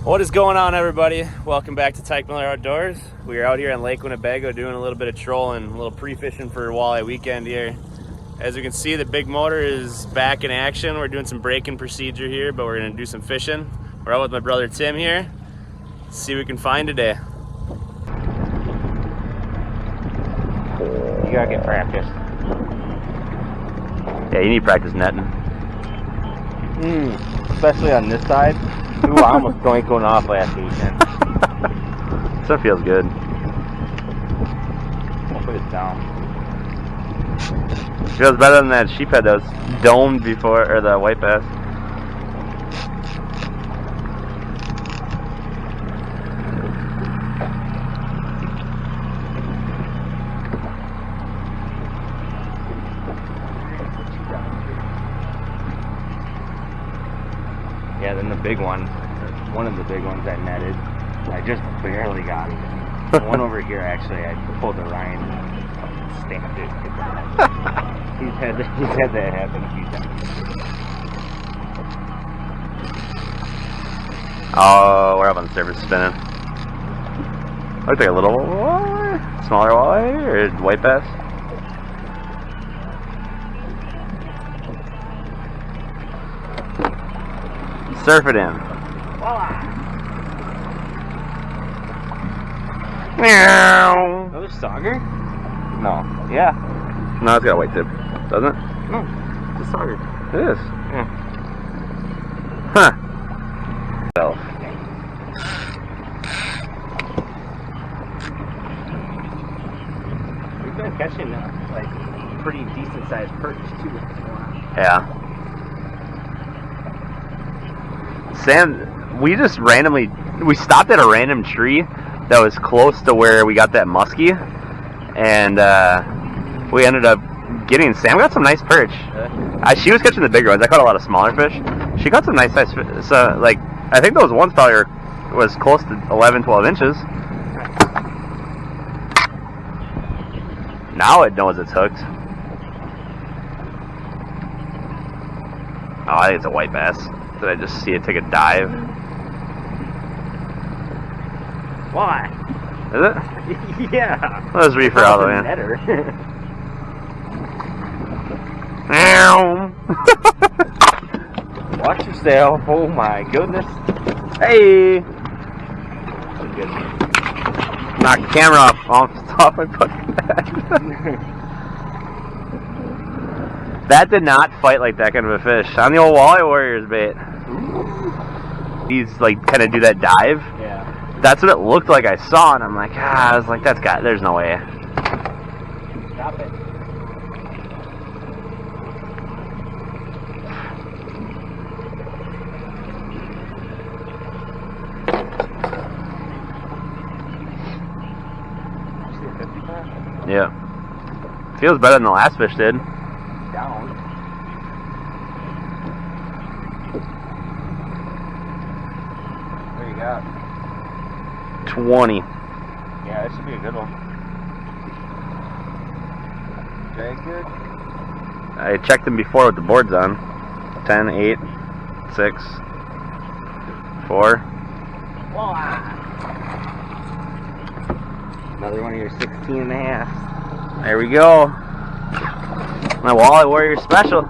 What is going on, everybody? Welcome back to Tyke Miller Outdoors. We are out here on Lake Winnebago doing a little bit of trolling, a little pre-fishing for Walleye Weekend here. As you can see, the big motor is back in action. We're doing some braking procedure here, but we're going to do some fishing. We're out with my brother Tim here. Let's see what we can find today. You gotta get practice. Yeah, you need practice netting. Especially on this side. Ooh, I almost going off last weekend. That feels good. I'll put it down. Feels better than that sheephead that was domed before, or the white bass. Yeah, then the big one of the big ones I netted, I just barely got it. The one over here, actually, I pulled the line and stamped it. he's had that happen a few times. Oh, we're up on the surface spinning. Looks like a little walleye, smaller walleye, or white bass. Surf it in. Walleye! Meow. Another sauger? No. Yeah. No, it's got a white tip, doesn't it? No. It's a sauger. It is. Yeah. Huh. So. We've been catching like pretty decent sized perch too. Yeah. Sam, we just randomly, we stopped at a random tree that was close to where we got that muskie, and we ended up getting, Sam got some nice perch. She was catching the bigger ones. I caught a lot of smaller fish. She got some nice size fish. So, like, I think those ones probably was close to 11, 12 inches. Now it knows it's hooked. Oh, I think it's a white bass. Did I just see it take a dive? Why? Is it? Yeah. Let's reefer out of the way. Netter. Watch yourself. Oh my goodness. Hey! Knock the camera off my fucking head. That did not fight like that kind of a fish. On the old Walleye Warriors bait. He's like kind of do that dive. Yeah. That's what it looked like I saw, and I'm like, I was like, there's no way. Stop it. Yeah. Feels better than the last fish did. Down. What do you got? 20. Yeah, that should be a good one. Drag good? I checked them before with the boards on. 10, 8, 6, 4. Walleye. Another one of your 16 and a half. There we go. My Walleye Warrior special.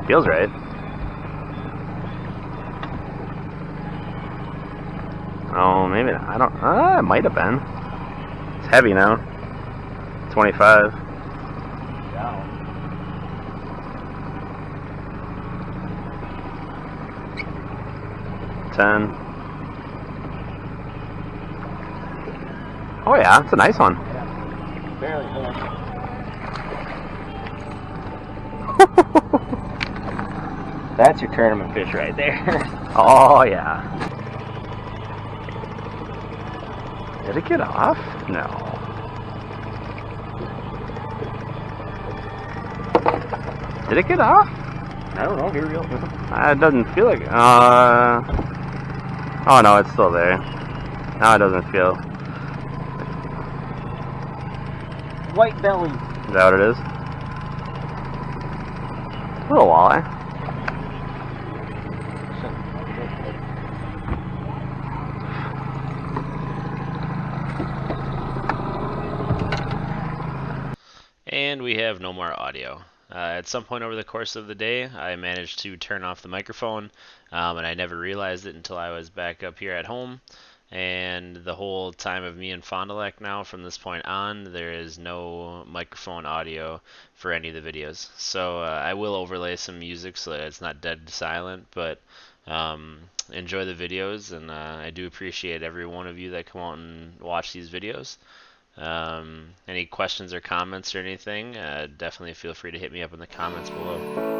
Feels right. Oh, maybe I don't. It might have been. It's heavy now. 25. Down. Oh yeah, it's a nice one. Yeah. Barely good. That's your tournament fish right there. Oh yeah. Did it get off? No. Did it get off? I don't know. Here we go. It doesn't feel like. Oh no, it's still there. No, it doesn't feel. white belly. Is that what it is? Little walleye. And we have no more audio. At some point over the course of the day, I managed to turn off the microphone, and I never realized it until I was back up here at home. And the whole time of me and Fond du Lac now, from this point on, there is no microphone audio for any of the videos. So I will overlay some music so that it's not dead silent, but enjoy the videos, and I do appreciate every one of you that come out and watch these videos. Any questions or comments or anything, definitely feel free to hit me up in the comments below.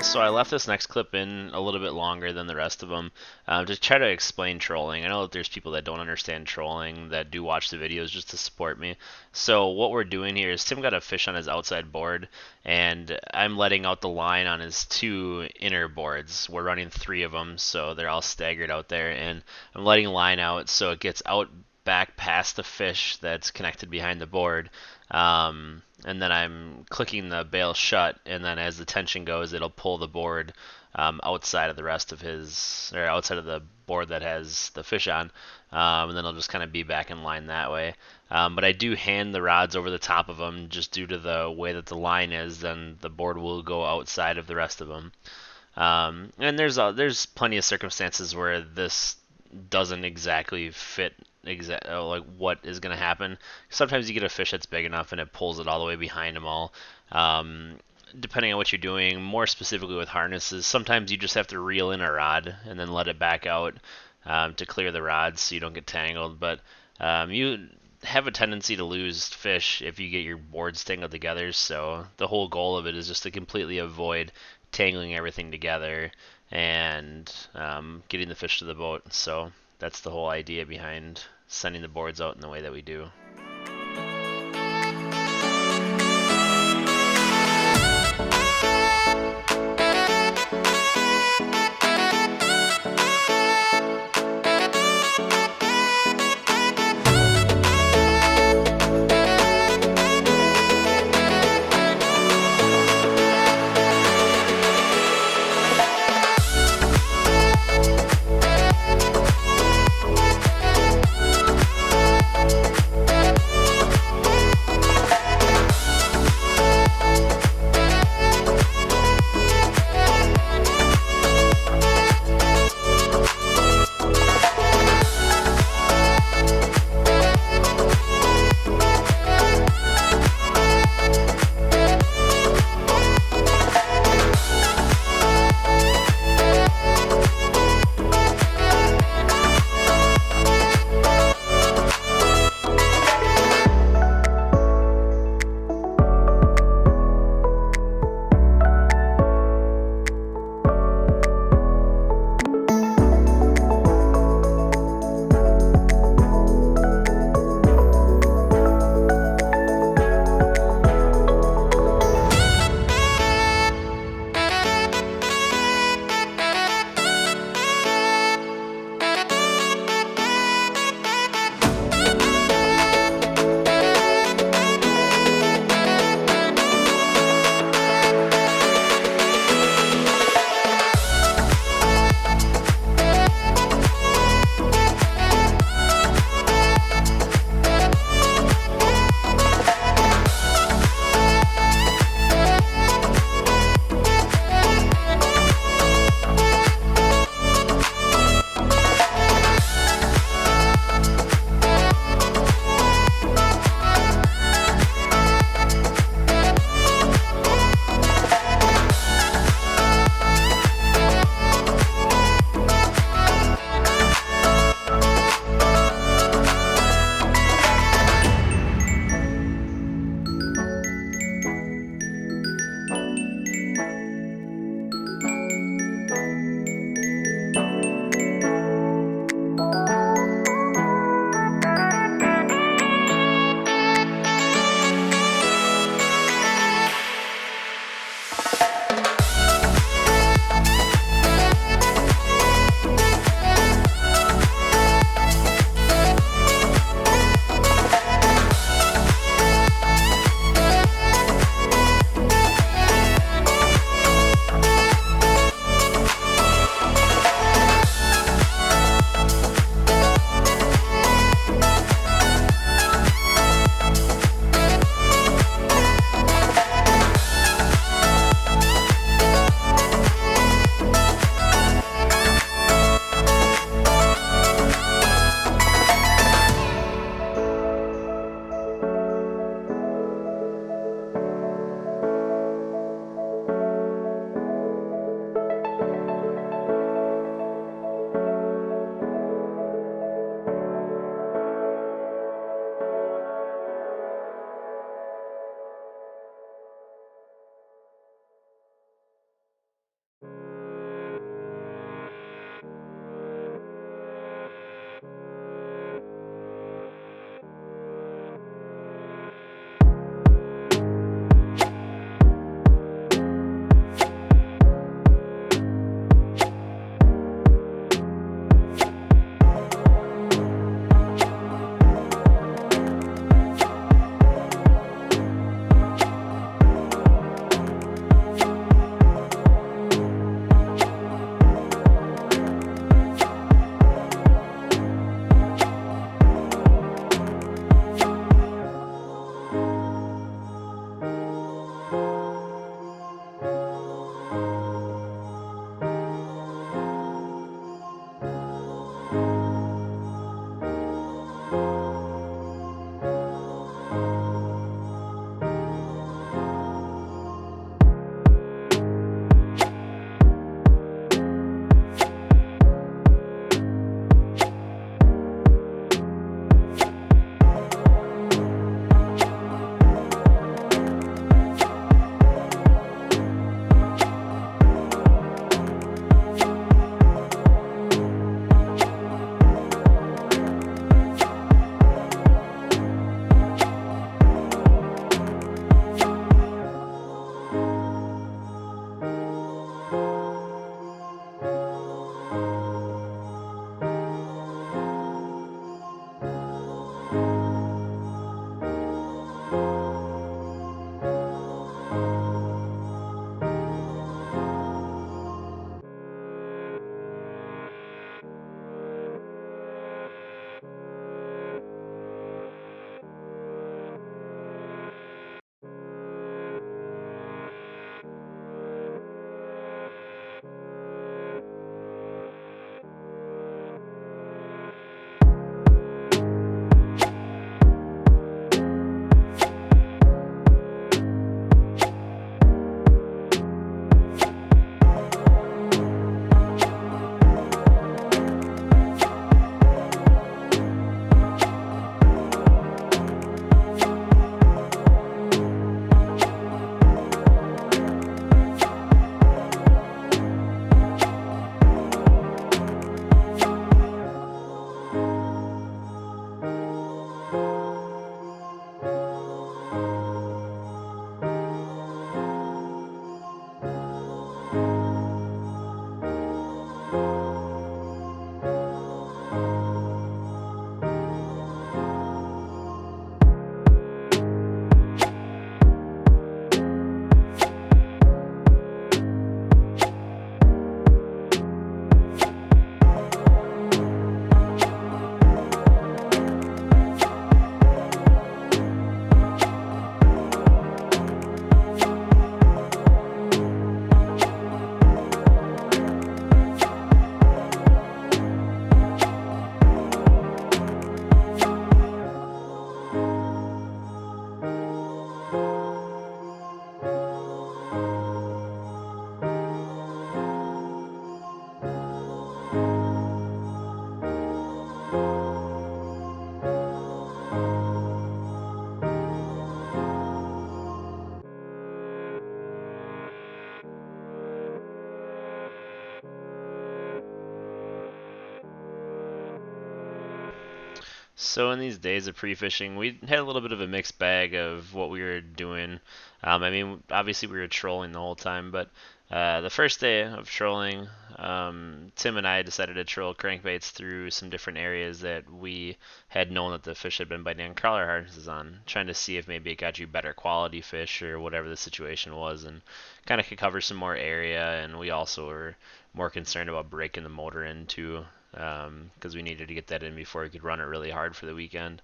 So I left this next clip in a little bit longer than the rest of them to try to explain trolling. I know that there's people that don't understand trolling that do watch the videos just to support me. So what we're doing here is Tim got a fish on his outside board, and I'm letting out the line on his 2 inner boards. We're running 3 of them, so they're all staggered out there, and I'm letting line out so it gets out back past the fish that's connected behind the board. And then I'm clicking the bail shut, and then as the tension goes, it'll pull the board outside of the rest of outside of the board that has the fish on, and then it'll just kind of be back in line that way. But I do hand the rods over the top of them just due to the way that the line is, then the board will go outside of the rest of them. And there's plenty of circumstances where this doesn't exactly fit like what is going to happen. Sometimes you get a fish that's big enough and it pulls it all the way behind them all. Depending on what you're doing, more specifically with harnesses, sometimes you just have to reel in a rod and then let it back out to clear the rods so you don't get tangled. But you have a tendency to lose fish if you get your boards tangled together, so the whole goal of it is just to completely avoid tangling everything together and getting the fish to the boat. So that's the whole idea behind sending the boards out in the way that we do. So in these days of pre-fishing, we had a little bit of a mixed bag of what we were doing. I mean, obviously we were trolling the whole time, but the first day of trolling, Tim and I decided to troll crankbaits through some different areas that we had known that the fish had been biting on crawler harnesses on, trying to see if maybe it got you better quality fish or whatever the situation was, and kind of could cover some more area. And we also were more concerned about breaking the motor in too, because we needed to get that in before we could run it really hard for the weekend.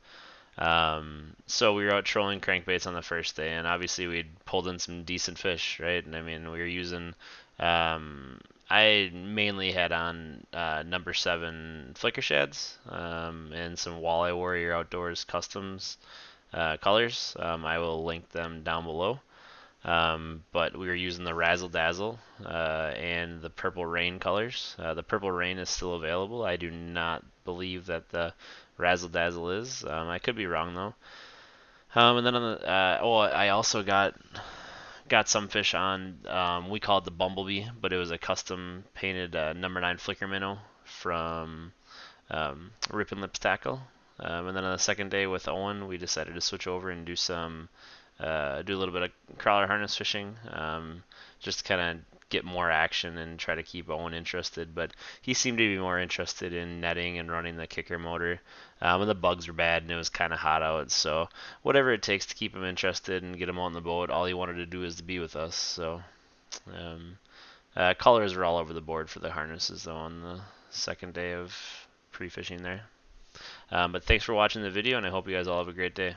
So we were out trolling crankbaits on the first day, and obviously we'd pulled in some decent fish, right? And I mean, we were using, I mainly had on number 7 flicker shads, and some Walleye Warrior Outdoors customs colors. I will link them down below. But we were using the Razzle Dazzle and the Purple Rain colors. The Purple Rain is still available. I do not believe that the Razzle Dazzle is. I could be wrong though. And then on the I also got some fish on. We called it the Bumblebee, but it was a custom painted number 9 flicker minnow from Rippin' Lips Tackle. And then on the second day with Owen, we decided to switch over and do a little bit of crawler harness fishing, just to kind of get more action and try to keep Owen interested. But he seemed to be more interested in netting and running the kicker motor. And the bugs were bad and it was kind of hot out, so whatever it takes to keep him interested and get him on the boat. All he wanted to do is to be with us. So colors were all over the board for the harnesses though on the second day of pre-fishing there. But thanks for watching the video, and I hope you guys all have a great day.